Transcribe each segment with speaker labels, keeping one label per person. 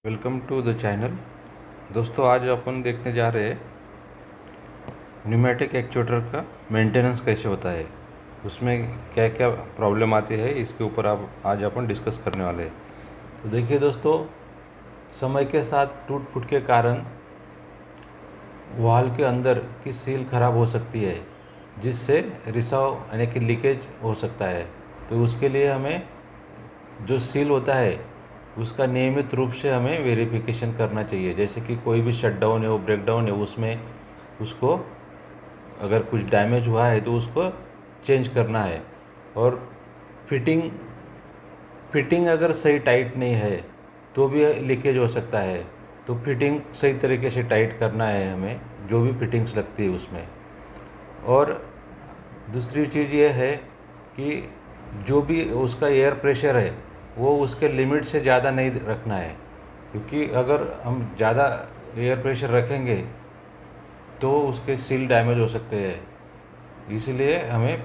Speaker 1: Welcome to the channel. दोस्तों, आज अपन देखने जा रहे हैं न्यूमेटिक एक्चुएटर का मेंटेनेंस कैसे होता है, उसमें क्या क्या प्रॉब्लम आती है, इसके ऊपर आज अपन डिस्कस करने वाले हैं। तो देखिए दोस्तों, समय के साथ टूट फूट के कारण वाल्व के अंदर की सील खराब हो सकती है, जिससे रिसाव यानी कि लीकेज हो सकता है। तो उसके लिए हमें जो सील होता है उसका नियमित रूप से हमें वेरिफिकेशन करना चाहिए। जैसे कि कोई भी शटडाउन है, वो ब्रेकडाउन है, उसमें उसको अगर कुछ डैमेज हुआ है तो उसको चेंज करना है। और फिटिंग फिटिंग अगर सही टाइट नहीं है तो भी लीकेज हो सकता है। तो फिटिंग सही तरीके से टाइट करना है हमें, जो भी फिटिंग्स लगती है उसमें। और दूसरी चीज़ ये है कि जो भी उसका एयर प्रेशर है वो उसके लिमिट से ज़्यादा नहीं रखना है, क्योंकि अगर हम ज़्यादा एयर प्रेशर रखेंगे तो उसके सील डैमेज हो सकते हैं। इसलिए हमें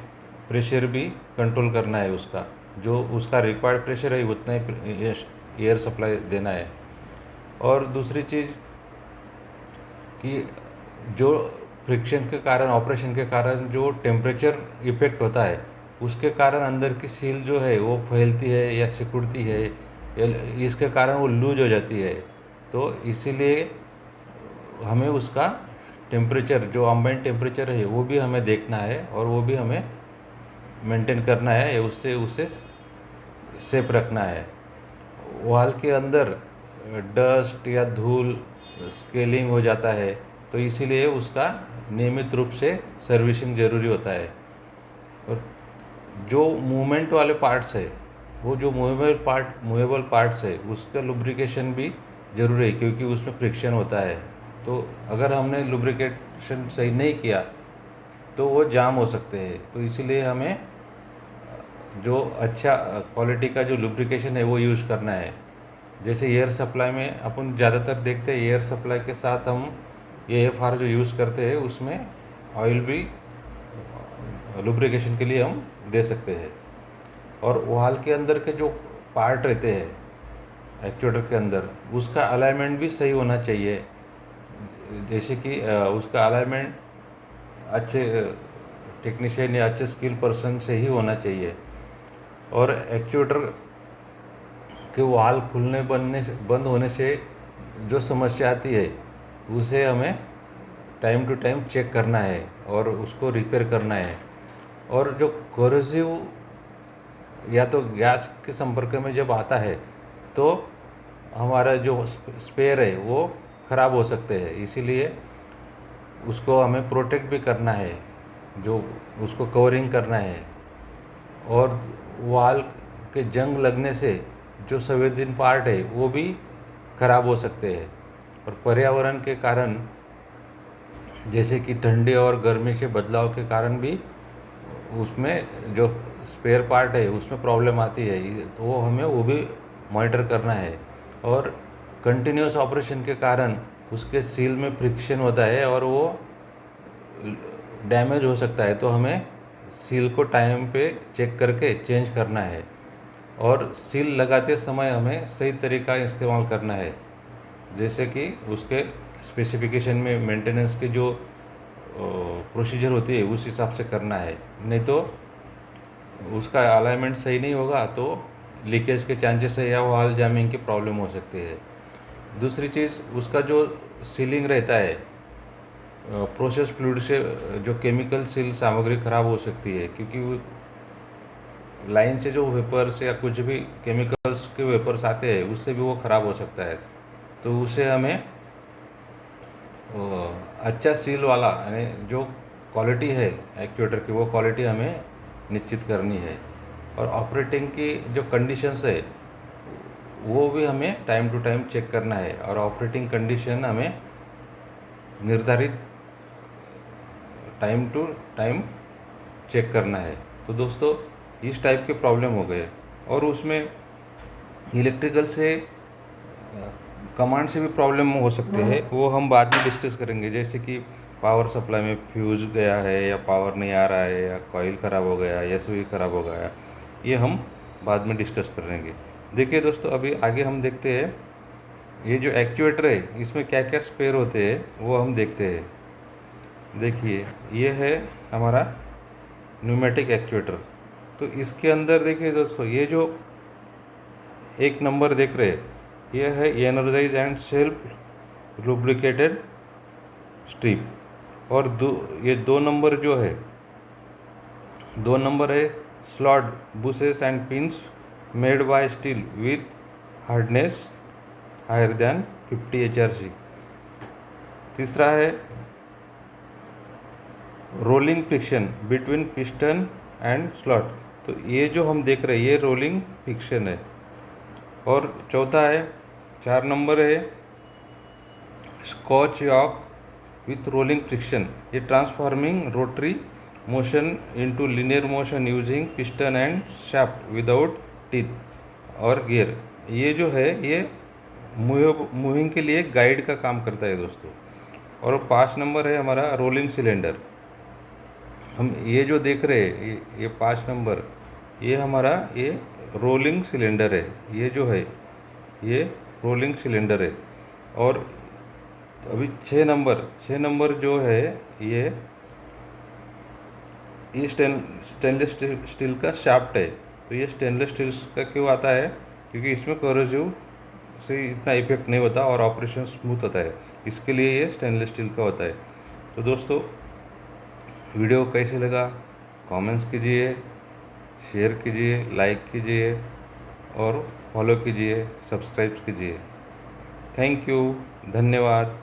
Speaker 1: प्रेशर भी कंट्रोल करना है, उसका जो उसका रिक्वायर्ड प्रेशर है उतना ही एयर सप्लाई देना है। और दूसरी चीज़ कि जो फ्रिक्शन के कारण, ऑपरेशन के कारण जो टेम्परेचर इफेक्ट होता है, उसके कारण अंदर की सील जो है वो फैलती है या सिकुड़ती है, या इसके कारण वो लूज हो जाती है। तो इसीलिए हमें उसका टेम्परेचर, जो एम्बिएंट टेम्परेचर है, वो भी हमें देखना है और वो भी हमें मेंटेन करना है, उससे उसे सेफ रखना है। वाल के अंदर डस्ट या धूल स्केलिंग हो जाता है, तो इसीलिए उसका नियमित रूप से सर्विसिंग ज़रूरी होता है। और जो मूवमेंट वाले पार्ट्स है, वो जो मूवेबल पार्ट्स है, उसका लुब्रिकेशन भी ज़रूरी है, क्योंकि उसमें फ्रिक्शन होता है। तो अगर हमने लुब्रिकेशन सही नहीं किया तो वो जाम हो सकते हैं। तो इसीलिए हमें जो अच्छा क्वालिटी का जो लुब्रिकेशन है वो यूज़ करना है। जैसे एयर सप्लाई में अपन ज़्यादातर देखते हैं, एयर सप्लाई के साथ हम AFR जो यूज़ करते हैं उसमें ऑयल भी लुब्रिकेशन के लिए हम दे सकते हैं। और वाल के अंदर के जो पार्ट रहते हैं एक्चुएटर के अंदर, उसका अलाइनमेंट भी सही होना चाहिए। जैसे कि उसका अलाइनमेंट अच्छे टेक्नीशियन या अच्छे स्किल पर्सन से ही होना चाहिए। और एक्चुएटर के वाल खुलने बंद होने से जो समस्या आती है उसे हमें टाइम टू टाइम चेक करना है और उसको रिपेयर करना है। और जो कोरोसिव या तो गैस के संपर्क में जब आता है तो हमारा जो स्पेयर है वो ख़राब हो सकते हैं। इसीलिए उसको हमें प्रोटेक्ट भी करना है, जो उसको कवरिंग करना है। और वाल के जंग लगने से जो संवेदन पार्ट है वो भी खराब हो सकते हैं। और पर्यावरण के कारण, जैसे कि ठंडी और गर्मी के बदलाव के कारण भी उसमें जो स्पेयर पार्ट है उसमें प्रॉब्लम आती है। तो वो हमें वो भी मॉनिटर करना है। और कंटिन्यूस ऑपरेशन के कारण उसके सील में फ्रिक्शन होता है और वो डैमेज हो सकता है। तो हमें सील को टाइम पे चेक करके चेंज करना है। और सील लगाते समय हमें सही तरीका इस्तेमाल करना है, जैसे कि उसके स्पेसिफिकेशन में मेंटेनेंस की जो प्रोसीजर होती है उस हिसाब से करना है। नहीं तो उसका अलाइनमेंट सही नहीं होगा तो लीकेज के चांसेस है या वाल जामिंग की प्रॉब्लम हो सकती है। दूसरी चीज़, उसका जो सीलिंग रहता है, प्रोसेस फ्लूइड से जो केमिकल सील सामग्री खराब हो सकती है, क्योंकि लाइन से जो वेपर्स या कुछ भी केमिकल्स के वेपर्स आते हैं उससे भी वो ख़राब हो सकता है। तो उसे हमें अच्छा सील वाला, यानी जो क्वालिटी है एक्चुएटर की, वो क्वालिटी हमें निश्चित करनी है। और ऑपरेटिंग की जो कंडीशंस है वो भी हमें टाइम टू टाइम चेक करना है। और ऑपरेटिंग कंडीशन हमें निर्धारित टाइम टू टाइम चेक करना है। तो दोस्तों, इस टाइप के प्रॉब्लम हो गए। और उसमें इलेक्ट्रिकल से कमांड से भी प्रॉब्लम हो सकते हैं, वो हम बाद में डिस्कस करेंगे। जैसे कि पावर सप्लाई में फ्यूज़ गया है या पावर नहीं आ रहा है या कॉइल ख़राब हो गया या स्विच ख़राब हो गया, ये हम बाद में डिस्कस करेंगे। देखिए दोस्तों, अभी आगे हम देखते हैं ये जो एक्चुएटर है इसमें क्या क्या स्पेयर होते हैं वो हम देखते हैं। देखिए ये है हमारा न्यूमेटिक एक्चुएटर। तो इसके अंदर देखिए दोस्तों, ये जो एक नंबर देख रहे हैं ये है energize and self lubricated strip. और ये 2 नंबर जो है, 2 नंबर है slot bushes and pins made by steel with hardness higher than 50 HRC। तीसरा है rolling friction between piston and slot. तो ये जो हम देख रहे हैं ये रोलिंग फ्रिक्शन है। और चौथा है 4 नंबर है Scotch yoke with rolling friction. ये transforming rotary motion into linear motion using piston and shaft without teeth और गियर। ये जो है ये मूविंग के लिए गाइड का काम करता है दोस्तों। और 5 नंबर है हमारा रोलिंग सिलेंडर। हम ये जो देख रहे हैं ये 5 नंबर, ये हमारा ये रोलिंग सिलेंडर है। ये जो है ये रोलिंग सिलेंडर है। और अभी 6 नंबर जो है ये स्टेनलेस स्टील का शाफ्ट है। तो ये स्टेनलेस स्टील का क्यों आता है? क्योंकि इसमें कोरोसिव से इतना इफेक्ट नहीं होता और ऑपरेशन स्मूथ होता है, इसके लिए ये स्टेनलेस स्टील का होता है। तो दोस्तों वीडियो कैसे लगा कमेंट्स कीजिए, शेयर कीजिए, लाइक कीजिए और फॉलो कीजिए, सब्सक्राइब कीजिए। थैंक यू, धन्यवाद।